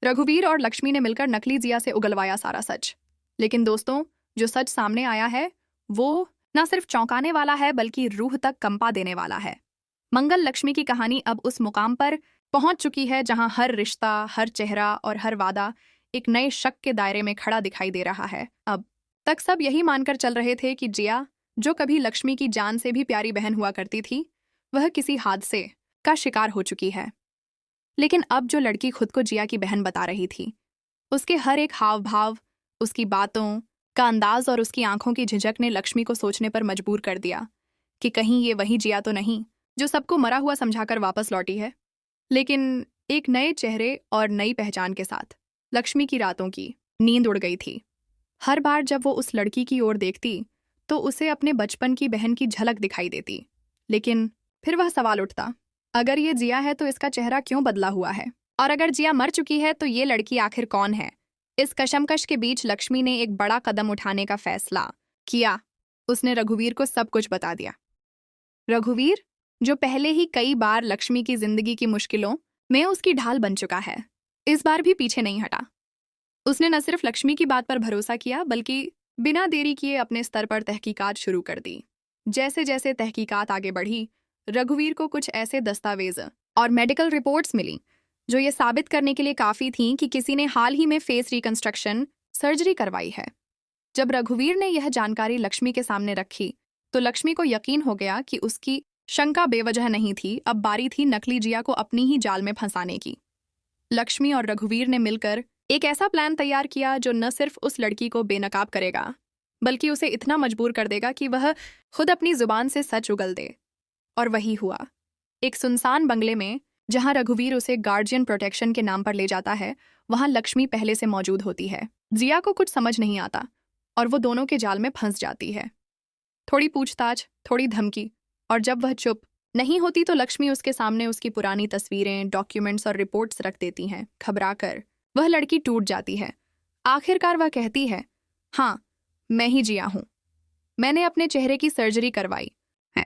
रघुवीर और लक्ष्मी ने मिलकर नकली जिया से उगलवाया सारा सच। लेकिन दोस्तों, जो सच सामने आया है वो न सिर्फ चौंकाने वाला है बल्कि रूह तक कंपा देने वाला है। मंगल लक्ष्मी की कहानी अब उस मुकाम पर पहुंच चुकी है जहां हर रिश्ता, हर चेहरा और हर वादा एक नए शक के दायरे में खड़ा दिखाई दे रहा है। अब तक सब यही मानकर चल रहे थे कि जिया, जो कभी लक्ष्मी की जान से भी प्यारी बहन हुआ करती थी, वह किसी हादसे का शिकार हो चुकी है। लेकिन अब जो लड़की खुद को जिया की बहन बता रही थी, उसके हर एक हाव भाव, उसकी बातों का अंदाज और उसकी आंखों की झिझक ने लक्ष्मी को सोचने पर मजबूर कर दिया कि कहीं ये वही जिया तो नहीं जो सबको मरा हुआ समझाकर वापस लौटी है। लेकिन एक नए चेहरे और नई पहचान के साथ लक्ष्मी की रातों की नींद उड़ गई थी। हर बार जब वो उस लड़की की ओर देखती तो उसे अपने बचपन की बहन की झलक दिखाई देती। लेकिन फिर वह सवाल उठता, अगर ये जिया है तो इसका चेहरा क्यों बदला हुआ है? और अगर जिया मर चुकी है तो ये लड़की आखिर कौन है? इस कशमकश के बीच लक्ष्मी ने एक बड़ा कदम उठाने का फैसला किया। उसने रघुवीर को सब कुछ बता दिया। रघुवीर, जो पहले ही कई बार लक्ष्मी की जिंदगी की मुश्किलों में उसकी ढाल बन चुका है, इस बार भी पीछे नहीं हटा। उसने न सिर्फ लक्ष्मी की बात पर भरोसा किया बल्कि बिना देरी किए अपने स्तर पर तहकीकात शुरू कर दी। जैसे जैसे तहकीकात आगे बढ़ी, रघुवीर को कुछ ऐसे दस्तावेज और मेडिकल रिपोर्ट्स मिली जो ये साबित करने के लिए काफी थीं कि किसी ने हाल ही में फेस रिकंस्ट्रक्शन सर्जरी करवाई है। जब रघुवीर ने यह जानकारी लक्ष्मी के सामने रखी तो लक्ष्मी को यकीन हो गया कि उसकी शंका बेवजह नहीं थी। अब बारी थी नकली जिया को अपनी ही जाल में फंसाने की। लक्ष्मी और रघुवीर ने मिलकर एक ऐसा प्लान तैयार किया जो न सिर्फ उस लड़की को बेनकाब करेगा बल्कि उसे इतना मजबूर कर देगा कि वह खुद अपनी जुबान से सच उगल दे। और वही हुआ। एक सुनसान बंगले में जहां रघुवीर उसे गार्जियन प्रोटेक्शन के नाम पर ले जाता है, वहां लक्ष्मी पहले से मौजूद होती है। जिया को कुछ समझ नहीं आता और वो दोनों के जाल में फंस जाती है। थोड़ी पूछताछ, थोड़ी धमकी, और जब वह चुप नहीं होती तो लक्ष्मी उसके सामने उसकी पुरानी तस्वीरें, डॉक्यूमेंट्स और रिपोर्ट्स रख देती हैं। घबराकर वह लड़की टूट जाती है। आखिरकार वह कहती है, हाँ, मैं ही जिया हूं। मैंने अपने चेहरे की सर्जरी करवाई है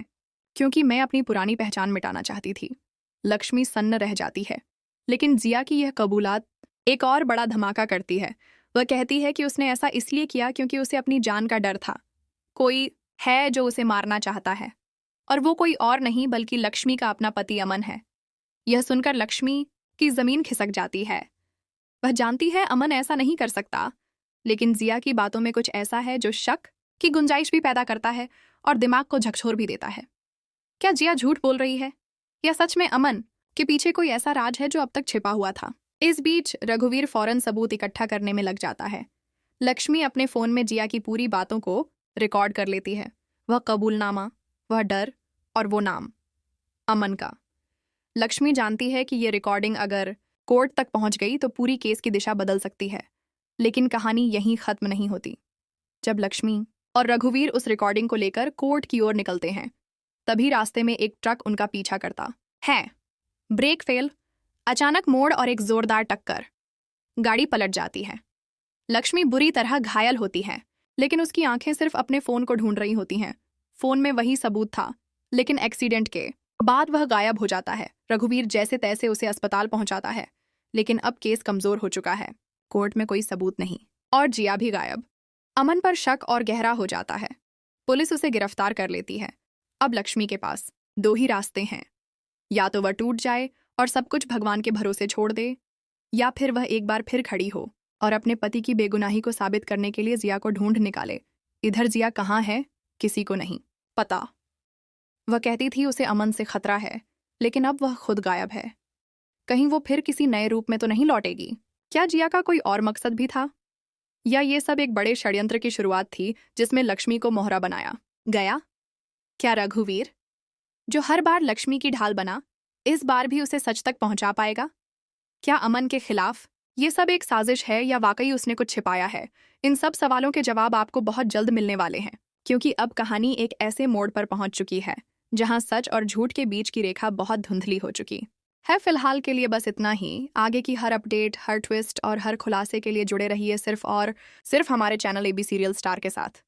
क्योंकि मैं अपनी पुरानी पहचान मिटाना चाहती थी। लक्ष्मी सन्न रह जाती है। लेकिन जिया की यह कबूलात एक और बड़ा धमाका करती है। वह कहती है कि उसने ऐसा इसलिए किया क्योंकि उसे अपनी जान का डर था। कोई है जो उसे मारना चाहता है, और वो कोई और नहीं बल्कि लक्ष्मी का अपना पति अमन है। यह सुनकर लक्ष्मी की जमीन खिसक जाती है। वह जानती है अमन ऐसा नहीं कर सकता, लेकिन जिया की बातों में कुछ ऐसा है जो शक की गुंजाइश भी पैदा करता है और दिमाग को झकझोर भी देता है। क्या जिया झूठ बोल रही है, या सच में अमन के पीछे कोई ऐसा राज है जो अब तक छिपा हुआ था? इस बीच रघुवीर फौरन सबूत इकट्ठा करने में लग जाता है। लक्ष्मी अपने फोन में जिया की पूरी बातों को रिकॉर्ड कर लेती है। वह कबूलनामा, वह डर और वो नाम अमन का। लक्ष्मी जानती है कि ये रिकॉर्डिंग अगर कोर्ट तक पहुंच गई तो पूरी केस की दिशा बदल सकती है। लेकिन कहानी यहीं खत्म नहीं होती। जब लक्ष्मी और रघुवीर उस रिकॉर्डिंग को लेकर कोर्ट की ओर निकलते हैं, तभी रास्ते में एक ट्रक उनका पीछा करता है। ब्रेक फेल, अचानक मोड़ और एक जोरदार टक्कर। गाड़ी पलट जाती है। लक्ष्मी बुरी तरह घायल होती है, लेकिन उसकी आंखें सिर्फ अपने फोन को ढूंढ रही होती हैं। फोन में वही सबूत था, लेकिन एक्सीडेंट के बाद वह गायब हो जाता है। रघुवीर जैसे तैसे उसे अस्पताल पहुंचाता है, लेकिन अब केस कमजोर हो चुका है। कोर्ट में कोई सबूत नहीं और जिया भी गायब। अमन पर शक और गहरा हो जाता है। पुलिस उसे गिरफ्तार कर लेती है। अब लक्ष्मी के पास दो ही रास्ते हैं, या तो वह टूट जाए और सब कुछ भगवान के भरोसे छोड़ दे, या फिर वह एक बार फिर खड़ी हो और अपने पति की बेगुनाही को साबित करने के लिए जिया को ढूंढ निकाले। इधर जिया कहाँ है, किसी को नहीं पता। वह कहती थी उसे अमन से खतरा है, लेकिन अब वह खुद गायब है। कहीं वो फिर किसी नए रूप में तो नहीं लौटेगी? क्या जिया का कोई और मकसद भी था, या ये सब एक बड़े षड्यंत्र की शुरुआत थी जिसमें लक्ष्मी को मोहरा बनाया गया? क्या रघुवीर, जो हर बार लक्ष्मी की ढाल बना, इस बार भी उसे सच तक पहुंचा पाएगा? क्या अमन के खिलाफ ये सब एक साजिश है, या वाकई उसने कुछ छिपाया है? इन सब सवालों के जवाब आपको बहुत जल्द मिलने वाले हैं, क्योंकि अब कहानी एक ऐसे मोड़ पर पहुंच चुकी है जहां सच और झूठ के बीच की रेखा बहुत धुंधली हो चुकी है। फिलहाल के लिए बस इतना ही। आगे की हर अपडेट, हर ट्विस्ट और हर खुलासे के लिए जुड़े रहिए सिर्फ और सिर्फ हमारे चैनल AB सीरियल स्टार के साथ।